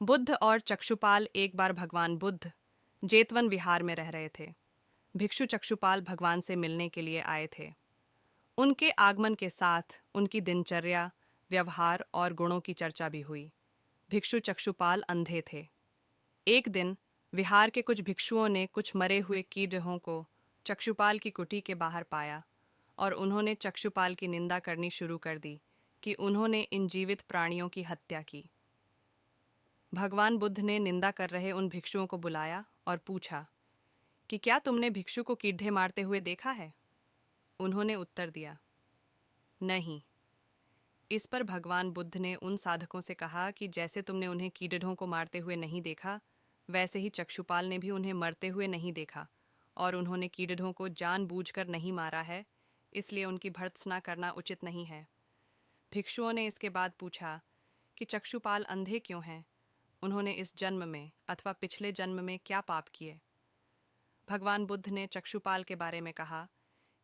बुद्ध और चक्षुपाल एक बार भगवान बुद्ध जेतवन विहार में रह रहे थे। भिक्षु चक्षुपाल भगवान से मिलने के लिए आए थे। उनके आगमन के साथ उनकी दिनचर्या, व्यवहार और गुणों की चर्चा भी हुई। भिक्षु चक्षुपाल अंधे थे। एक दिन विहार के कुछ भिक्षुओं ने कुछ मरे हुए कीड़ों को चक्षुपाल की कुटी के बाहर पाया और उन्होंने चक्षुपाल की निंदा करनी शुरू कर दी कि उन्होंने इन जीवित प्राणियों की हत्या की। भगवान बुद्ध ने निंदा कर रहे उन भिक्षुओं को बुलाया और पूछा कि क्या तुमने भिक्षु को कीड़े मारते हुए देखा है? उन्होंने उत्तर दिया, नहीं। इस पर भगवान बुद्ध ने उन साधकों से कहा कि जैसे तुमने उन्हें कीड़ों को मारते हुए नहीं देखा, वैसे ही चक्षुपाल ने भी उन्हें मरते हुए नहीं देखा और उन्होंने कीड़ों को जानबूझकर नहीं मारा है, इसलिए उनकी भर्त्सना करना उचित नहीं है। भिक्षुओं ने इसके बाद पूछा कि चक्षुपाल अंधे क्यों हैं? उन्होंने इस जन्म में अथवा पिछले जन्म में क्या पाप किए? भगवान बुद्ध ने चक्षुपाल के बारे में कहा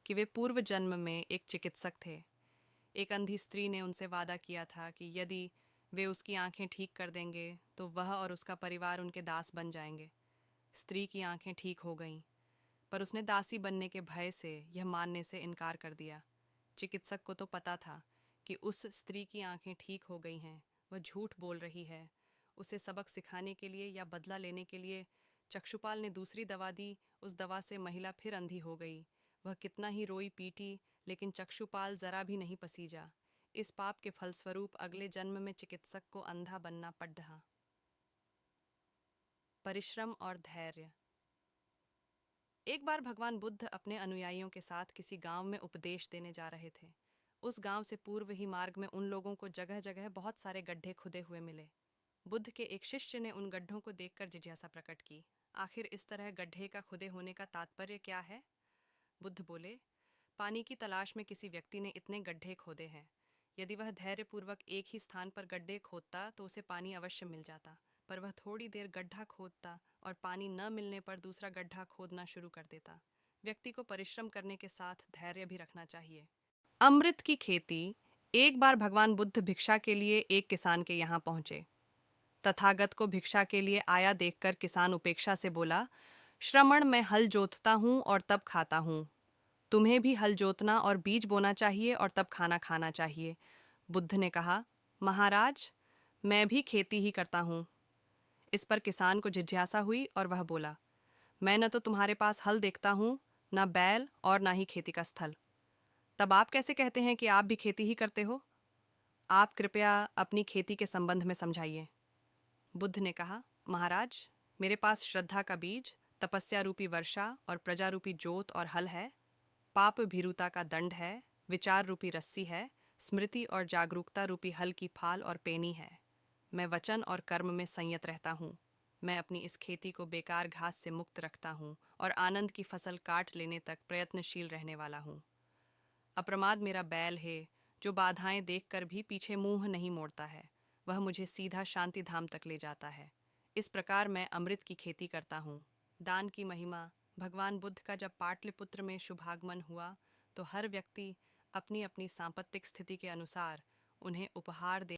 कि वे पूर्व जन्म में एक चिकित्सक थे। एक अंधी स्त्री ने उनसे वादा किया था कि यदि वे उसकी आंखें ठीक कर देंगे तो वह और उसका परिवार उनके दास बन जाएंगे। स्त्री की आंखें ठीक हो गईं, पर उसने दासी बनने के भय से यह मानने से इनकार कर दिया। चिकित्सक को तो पता था कि उस स्त्री की आंखें ठीक हो गई हैं, वह झूठ बोल रही है। उसे सबक सिखाने के लिए या बदला लेने के लिए चक्षुपाल ने दूसरी दवा दी। उस दवा से महिला फिर अंधी हो गई। वह कितना ही रोई पीटी, लेकिन चक्षुपाल जरा भी नहीं पसीजा। इस पाप के फलस्वरूप अगले जन्म में चिकित्सक को अंधा बनना पड़ रहा। परिश्रम और धैर्य। एक बार भगवान बुद्ध अपने अनुयायियों के साथ किसी गांव में उपदेश देने जा रहे थे। उस गांव से पूर्व ही मार्ग में उन लोगों को जगह जगह बहुत सारे गड्ढे खुदे हुए मिले। बुद्ध के एक शिष्य ने उन गड्ढों को देखकर जिज्ञासा प्रकट की, आखिर इस तरह गड्ढे का खुदे होने का तात्पर्य क्या है? बुद्ध बोले, पानी की तलाश में किसी व्यक्ति ने इतने गड्ढे खोदे हैं। यदि वह धैर्यपूर्वक एक ही स्थान पर गड्ढे खोदता तो उसे पानी अवश्य मिल जाता, पर वह थोड़ी देर गड्ढा खोदता और पानी न मिलने पर दूसरा गड्ढा खोदना शुरू कर देता। व्यक्ति को परिश्रम करने के साथ धैर्य भी रखना चाहिए। अमृत की खेती। एक बार भगवान बुद्ध भिक्षा के लिए एक किसान के यहाँ पहुंचे। तथागत को भिक्षा के लिए आया देखकर किसान उपेक्षा से बोला, श्रमण, मैं हल जोतता हूँ और तब खाता हूँ। तुम्हें भी हल जोतना और बीज बोना चाहिए और तब खाना खाना चाहिए। बुद्ध ने कहा, महाराज, मैं भी खेती ही करता हूँ। इस पर किसान को जिज्ञासा हुई और वह बोला, मैं न तो तुम्हारे पास हल देखता हूँ, न बैल और न ही खेती का स्थल। तब आप कैसे कहते हैं कि आप भी खेती ही करते हो? आप कृपया अपनी खेती के संबंध में समझाइए। बुद्ध ने कहा, महाराज, मेरे पास श्रद्धा का बीज, तपस्या रूपी वर्षा और प्रजा रूपी जोत और हल है। पाप भीरुता का दंड है, विचार रूपी रस्सी है, स्मृति और जागरूकता रूपी हल की फाल और पेनी है। मैं वचन और कर्म में संयत रहता हूँ। मैं अपनी इस खेती को बेकार घास से मुक्त रखता हूँ और आनंद की फसल काट लेने तक प्रयत्नशील रहने वाला हूँ। अप्रमाद मेरा बैल है, जो बाधाएं देखकर भी पीछे मुंह नहीं मोड़ता है। वह मुझे सीधा शांति धाम तक ले जाता है। इस प्रकार मैं अमृत की खेती करता हूँ। दान की महिमा। भगवान बुद्ध का जब पाटलिपुत्र में शुभागमन हुआ तो हर व्यक्ति अपनी अपनी सांपत्तिक स्थिति के अनुसार उन्हें उपहार दे